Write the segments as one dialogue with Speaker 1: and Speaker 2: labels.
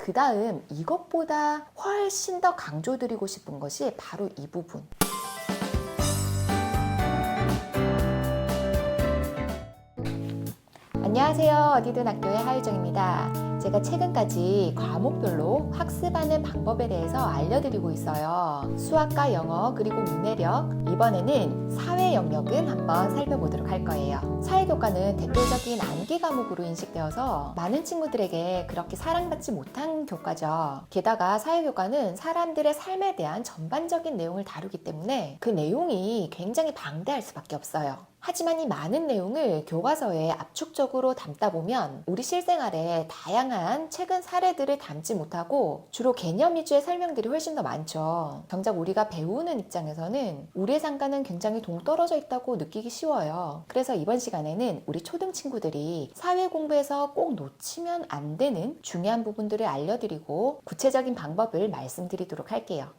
Speaker 1: 그 다음 이것보다 훨씬 더 강조드리고 싶은 것이 바로 이 부분. 안녕하세요. 어디든 학교의 하유정입니다. 제가 최근까지 과목별로 학습하는 방법에 대해서 알려드리고 있어요. 수학과 영어 그리고 문해력, 이번에는 사회 영역은 한번 살펴보도록 할 거예요. 사회교과는 대표적인 암기 과목으로 인식되어서 많은 친구들에게 그렇게 사랑받지 못한 교과죠. 게다가 사회교과는 사람들의 삶에 대한 전반적인 내용을 다루기 때문에 그 내용이 굉장히 방대할 수밖에 없어요. 하지만 이 많은 내용을 교과서에 압축적으로 담다 보면 우리 실생활에 다양한 최근 사례들을 담지 못하고 주로 개념 위주의 설명들이 훨씬 더 많죠. 정작 우리가 배우는 입장에서는 우리의 상과는 굉장히 동떨어져 있다고 느끼기 쉬워요. 그래서 이번 시간에는 우리 초등 친구들이 사회 공부에서 꼭 놓치면 안 되는 중요한 부분들을 알려드리고 구체적인 방법을 말씀드리도록 할게요.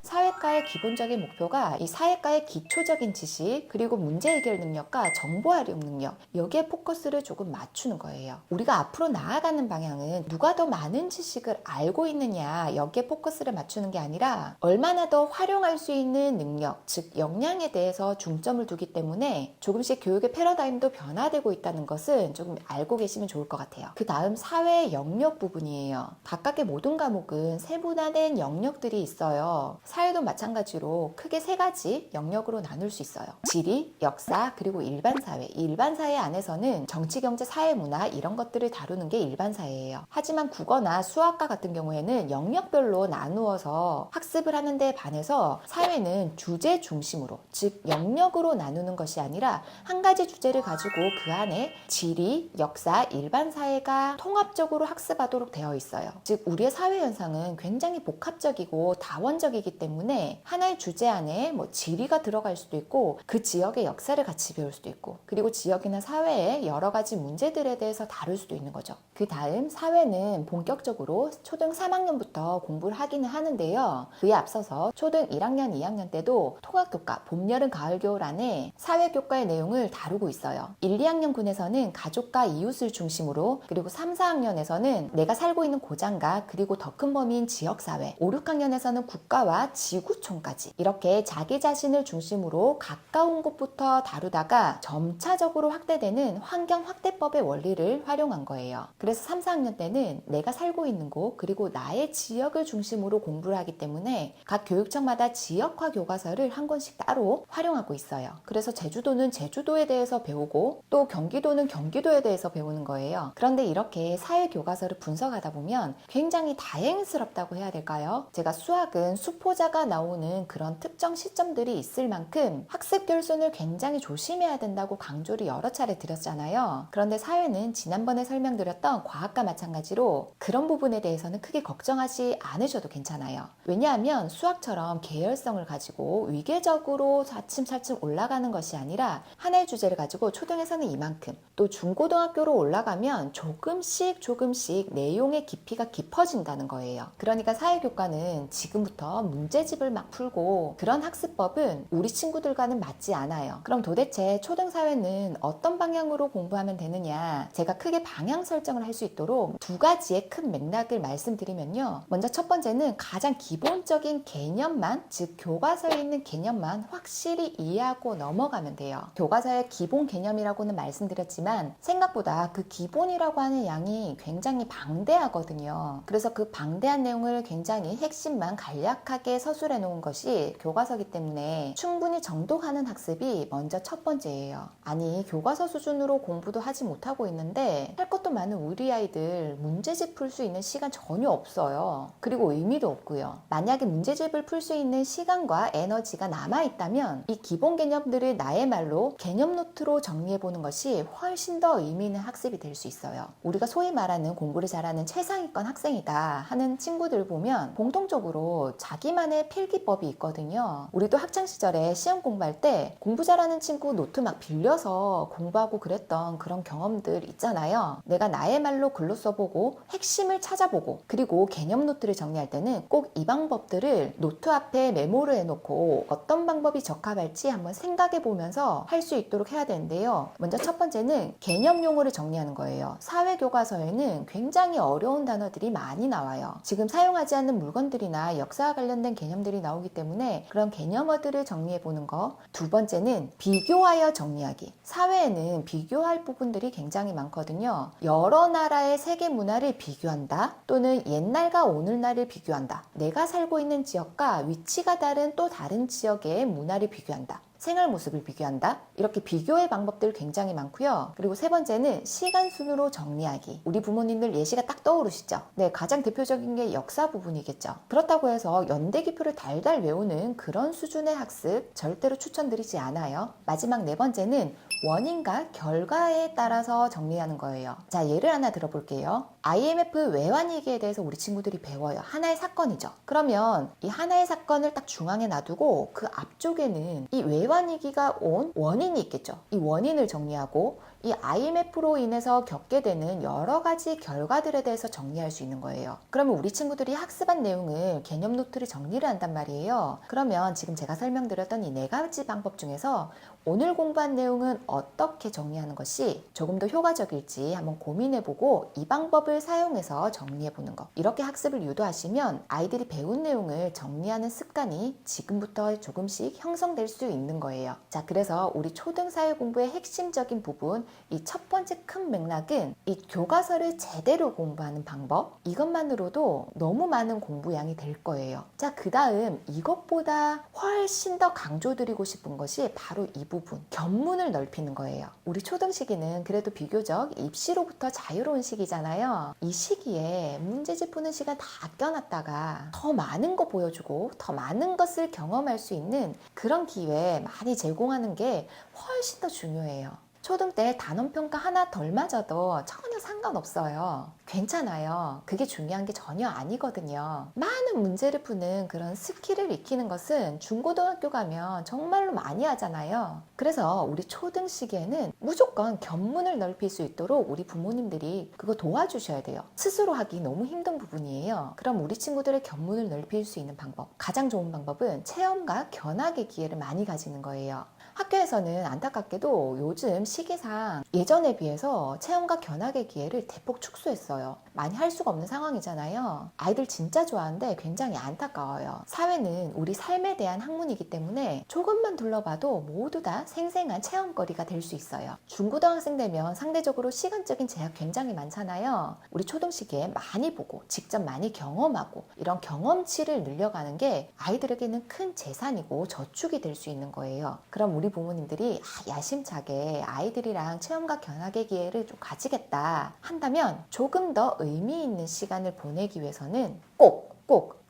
Speaker 1: 사회과의 기본적인 목표가 이 사회과의 기초적인 지식 그리고 문제 해결 능력과 정보 활용 능력, 여기에 포커스를 조금 맞추는 거예요. 우리가 앞으로 나아가는 방향은 누가 더 많은 지식을 알고 있느냐, 여기에 포커스를 맞추는 게 아니라 얼마나 더 활용할 수 있는 능력, 즉 역량에 대해서 중점을 두기 때문에 조금씩 교육의 패러다임도 변화되고 있다는 것은 조금 알고 계시면 좋을 것 같아요. 그 다음 사회 영역 부분이에요. 각각의 모든 과목은 세분화된 영역들이 있어요. 사회도 마찬가지로 크게 세 가지 영역으로 나눌 수 있어요. 지리, 역사, 그리고 일반 사회. 이 일반 사회 안에서는 정치, 경제, 사회, 문화 이런 것들을 다루는 게 일반 사회예요. 하지만 국어나 수학과 같은 경우에는 영역별로 나누어서 학습을 하는 데 반해서 사회는 주제 중심으로, 즉 영역으로 나누는 것이 아니라 한 가지 주제를 가지고 그 안에 지리, 역사, 일반 사회가 통합적으로 학습하도록 되어 있어요. 즉 우리의 사회 현상은 굉장히 복합적이고 다원적이기 때문에 하나의 주제 안에 뭐 지리가 들어갈 수도 있고 그 지역의 역사를 같이 배울 수도 있고 그리고 지역이나 사회의 여러 가지 문제들에 대해서 다룰 수도 있는 거죠. 그 다음 사회는 본격적으로 초등 3학년부터 공부를 하기는 하는데요. 그에 앞서서 초등 1학년, 2학년 때도 통합교과, 봄, 여름, 가을, 겨울 안에 사회교과의 내용을 다루고 있어요. 1, 2학년 군에서는 가족과 이웃을 중심으로 그리고 3, 4학년에서는 내가 살고 있는 고장과 그리고 더 큰 범위인 지역사회, 5, 6학년에서는 국가와 지구촌까지 이렇게 자기 자신을 중심으로 가까운 곳부터 다루다가 점차적으로 확대되는 환경 확대법의 원리를 활용한 거예요. 그래서 3, 4학년 때는 내가 살고 있는 곳 그리고 나의 지역을 중심으로 공부를 하기 때문에 각 교육청마다 지역화 교과서를 한 권씩 따로 활용하고 있어요. 그래서 제주도는 제주도에 대해서 배우고 또 경기도는 경기도에 대해서 배우는 거예요. 그런데 이렇게 사회 교과서를 분석하다 보면 굉장히 다행스럽다고 해야 될까요? 제가 수학은 수포자가 나오는 그런 특정 시점들이 있을 만큼 학습 결손을 굉장히 조심해야 된다고 강조를 여러 차례 드렸잖아요. 그런데 사회는 지난번에 설명드렸던 과학과 마찬가지로 그런 부분에 대해서는 크게 걱정하지 않으셔도 괜찮아요. 왜냐하면 수학처럼 계열성을 가지고 위계적으로 차츰차츰 올라가는 것이 아니라 하나의 주제를 가지고 초등에서는 이만큼 또 중고등학교로 올라가면 조금씩 내용의 깊이가 깊어진다는 거예요. 그러니까 사회교과는 지금부터 문제집을 막 풀고 그런 학습법은 우리 친구들과는 맞지 않아요. 그럼 도대체 초등사회는 어떤 방향으로 공부하면 되느냐, 제가 크게 방향 설정을 할 수 있도록 두 가지의 큰 맥락을 말씀드리면요. 먼저 첫 번째는 가장 기본적인 개념만, 즉 교과서에 있는 개념만 확실히 이해하고 넘어가면 돼요. 교과서의 기본 개념이라고는 말씀드렸지만 생각보다 그 기본이라고 하는 양이 굉장히 방대하거든요. 그래서 그 방대한 내용을 굉장히 핵심만 간략하게 서술해 놓은 것이 교과서이기 때문에 충분히 정독하는 학습이 먼저 첫 번째예요. 아니 교과서 수준으로 공부도 하지 못하고 있는데 할 것도 많은 우리 아이들 문제집 풀 수 있는 시간 전혀 없어요. 그리고 의미도 없고요. 만약에 문제집을 풀 수 있는 시간과 에너지가 남아있다면 이 기본 개념들을 나의 말로 개념 노트로 정리해보는 것이 훨씬 더 의미 있는 학습이 될 수 있어요. 우리가 소위 말하는 공부를 잘하는 최상위권 학생이다 하는 친구들 보면 공통적으로 자기만의 필 필기법이 있거든요. 우리도 학창시절에 시험 공부할 때 공부 잘하는 친구 노트 막 빌려서 공부하고 그랬던 그런 경험들 있잖아요. 내가 나의 말로 글로 써보고 핵심을 찾아보고 그리고 개념 노트를 정리할 때는 꼭 이 방법들을 노트 앞에 메모를 해놓고 어떤 방법이 적합할지 한번 생각해 보면서 할 수 있도록 해야 되는데요. 먼저 첫 번째는 개념 용어를 정리하는 거예요. 사회교과서에는 굉장히 어려운 단어들이 많이 나와요. 지금 사용하지 않는 물건들이나 역사와 관련된 개념들이 나오기 때문에 그런 개념어들을 정리해 보는 거. 두 번째는 비교하여 정리하기. 사회에는 비교할 부분들이 굉장히 많거든요. 여러 나라의 세계 문화를 비교한다, 또는 옛날과 오늘날을 비교한다, 내가 살고 있는 지역과 위치가 다른 또 다른 지역의 문화를 비교한다, 생활 모습을 비교한다. 이렇게 비교의 방법들 굉장히 많고요. 그리고 세 번째는 시간 순으로 정리하기. 우리 부모님들 예시가 딱 떠오르시죠? 네, 가장 대표적인 게 역사 부분이겠죠. 그렇다고 해서 연대기표를 달달 외우는 그런 수준의 학습 절대로 추천드리지 않아요. 마지막 네 번째는 원인과 결과에 따라서 정리하는 거예요. 자, 예를 하나 들어볼게요. IMF 외환위기에 대해서 우리 친구들이 배워요. 하나의 사건이죠. 그러면 이 하나의 사건을 딱 중앙에 놔두고 그 앞쪽에는 이 외환위기가 온 원인이 있겠죠. 이 원인을 정리하고 이 IMF로 인해서 겪게 되는 여러 가지 결과들에 대해서 정리할 수 있는 거예요. 그러면 우리 친구들이 학습한 내용을 개념 노트를 정리를 한단 말이에요. 그러면 지금 제가 설명드렸던 이 네 가지 방법 중에서 오늘 공부한 내용은 어떻게 정리하는 것이 조금 더 효과적일지 한번 고민해보고 이 방법을 사용해서 정리해보는 것. 이렇게 학습을 유도하시면 아이들이 배운 내용을 정리하는 습관이 지금부터 조금씩 형성될 수 있는 거예요. 자, 그래서 우리 초등사회 공부의 핵심적인 부분, 이 첫 번째 큰 맥락은 이 교과서를 제대로 공부하는 방법. 이것만으로도 너무 많은 공부량이 될 거예요. 자, 그 다음 이것보다 훨씬 더 강조드리고 싶은 것이 바로 이 부분, 견문을 넓히는 거예요. 우리 초등 시기는 그래도 비교적 입시로부터 자유로운 시기잖아요. 이 시기에 문제집 푸는 시간 다 껴놨다가 더 많은 거 보여주고 더 많은 것을 경험할 수 있는 그런 기회 많이 제공하는 게 훨씬 더 중요해요. 초등 때 단원평가 하나 덜 맞아도 전혀 상관없어요. 괜찮아요. 그게 중요한 게 전혀 아니거든요. 많은 문제를 푸는 그런 스킬을 익히는 것은 중고등학교 가면 정말로 많이 하잖아요. 그래서 우리 초등 시기에는 무조건 견문을 넓힐 수 있도록 우리 부모님들이 그거 도와주셔야 돼요. 스스로 하기 너무 힘든 부분이에요. 그럼 우리 친구들의 견문을 넓힐 수 있는 방법, 가장 좋은 방법은 체험과 견학의 기회를 많이 가지는 거예요. 학교에서는 안타깝게도 요즘 시기상 예전에 비해서 체험과 견학의 기회를 대폭 축소했어요. 많이 할 수가 없는 상황이잖아요. 아이들 진짜 좋아하는데 굉장히 안타까워요. 사회는 우리 삶에 대한 학문이기 때문에 조금만 둘러봐도 모두 다 생생한 체험거리가 될 수 있어요. 중고등학생 되면 상대적으로 시간적인 제약 굉장히 많잖아요. 우리 초등 시기에 많이 보고 직접 많이 경험하고 이런 경험치를 늘려가는 게 아이들에게는 큰 재산이고 저축이 될 수 있는 거예요. 그럼 우리 부모님들이 야심차게 아이들이랑 체험과 견학의 기회를 좀 가지겠다 한다면 조금 더 의미 있는 시간을 보내기 위해서는 꼭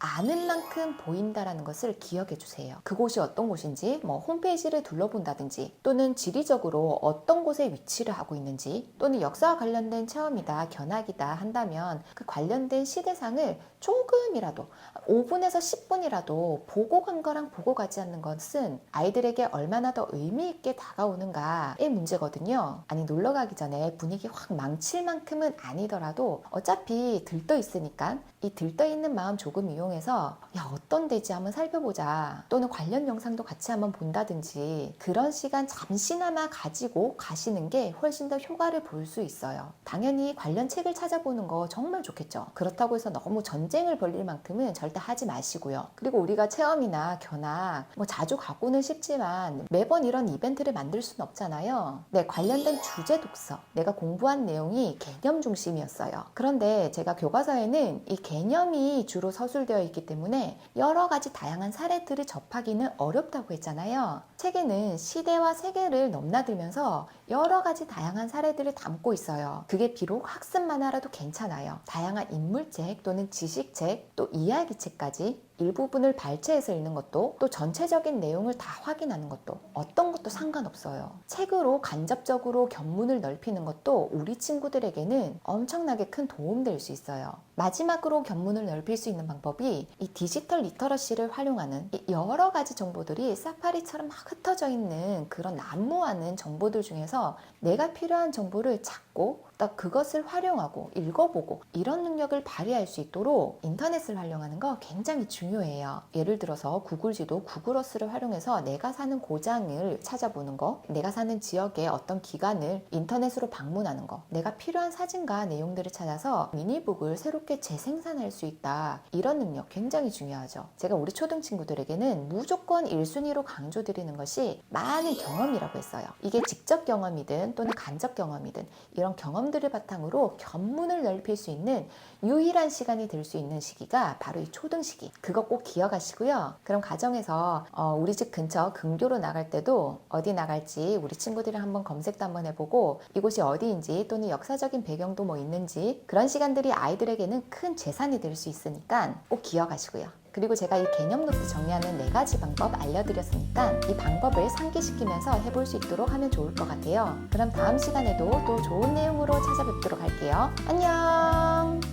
Speaker 1: 아는 만큼 보인다라는 것을 기억해 주세요. 그곳이 어떤 곳인지 홈페이지를 둘러본다든지, 또는 지리적으로 어떤 곳에 위치를 하고 있는지, 또는 역사와 관련된 체험이다, 견학이다 한다면 그 관련된 시대상을 조금이라도 5분에서 10분이라도 보고 간 거랑 보고 가지 않는 것은 아이들에게 얼마나 더 의미 있게 다가오는가의 문제거든요. 아니, 놀러 가기 전에 분위기 확 망칠 만큼은 아니더라도 어차피 들떠 있으니까 이 들떠 있는 마음 조금 이용해서 어떤 데지 한번 살펴보자, 또는 관련 영상도 같이 한번 본다든지 그런 시간 잠시나마 가지고 가시는 게 훨씬 더 효과를 볼 수 있어요. 당연히 관련 책을 찾아보는 거 정말 좋겠죠. 그렇다고 해서 너무 전쟁을 벌릴 만큼은 절대 하지 마시고요. 그리고 우리가 체험이나 견학 자주 가고는 싶지만 매번 이런 이벤트를 만들 수는 없잖아요. 네, 관련된 주제 독서, 내가 공부한 내용이 개념 중심이었어요. 그런데 제가 교과서에는 이 개념이 주로 서술되어 있기 때문에 여러 가지 다양한 사례들을 접하기는 어렵다고 했잖아요. 책에는 시대와 세계를 넘나들면서 여러 가지 다양한 사례들을 담고 있어요. 그게 비록 학습 만화라도 괜찮아요. 다양한 인물책 또는 지식책 또 이야기책까지 일부분을 발췌해서 읽는 것도 또 전체적인 내용을 다 확인하는 것도 어떤 것도 상관없어요. 책으로 간접적으로 견문을 넓히는 것도 우리 친구들에게는 엄청나게 큰 도움 될 수 있어요. 마지막으로 견문을 넓힐 수 있는 방법이 이 디지털 리터러시를 활용하는 이 여러 가지 정보들이 사파리처럼 막 흩어져 있는 그런 난무하는 정보들 중에서 내가 필요한 정보를 찾고 또 그것을 활용하고 읽어보고 이런 능력을 발휘할 수 있도록 인터넷을 활용하는 거 굉장히 중요해요. 예를 들어서 구글 지도, 구글 어스를 활용해서 내가 사는 고장을 찾아보는 거, 내가 사는 지역의 어떤 기관을 인터넷으로 방문하는 거, 내가 필요한 사진과 내용들을 찾아서 미니북을 새롭게 재생산할 수 있다. 이런 능력 굉장히 중요하죠. 제가 우리 초등 친구들에게는 무조건 1순위로 강조드리는 것이 많은 경험이라고 했어요. 이게 직접 경험이든 또는 간접 경험이든 이런 경험들을 바탕으로 견문을 넓힐 수 있는 유일한 시간이 될 수 있는 시기가 바로 이 초등 시기. 그거 꼭 기억하시고요. 그럼 가정에서 우리 집 근처 근교로 나갈 때도 어디 나갈지 우리 친구들이랑 한번 검색도 한번 해보고 이곳이 어디인지 또는 역사적인 배경도 뭐 있는지 그런 시간들이 아이들에게는 큰 재산이 될 수 있으니까 꼭 기억하시고요. 그리고 제가 이 개념 노트 정리하는 4가지 방법 알려드렸으니까 이 방법을 상기시키면서 해볼 수 있도록 하면 좋을 것 같아요. 그럼 다음 시간에도 또 좋은 내용으로 찾아뵙도록 할게요. 안녕!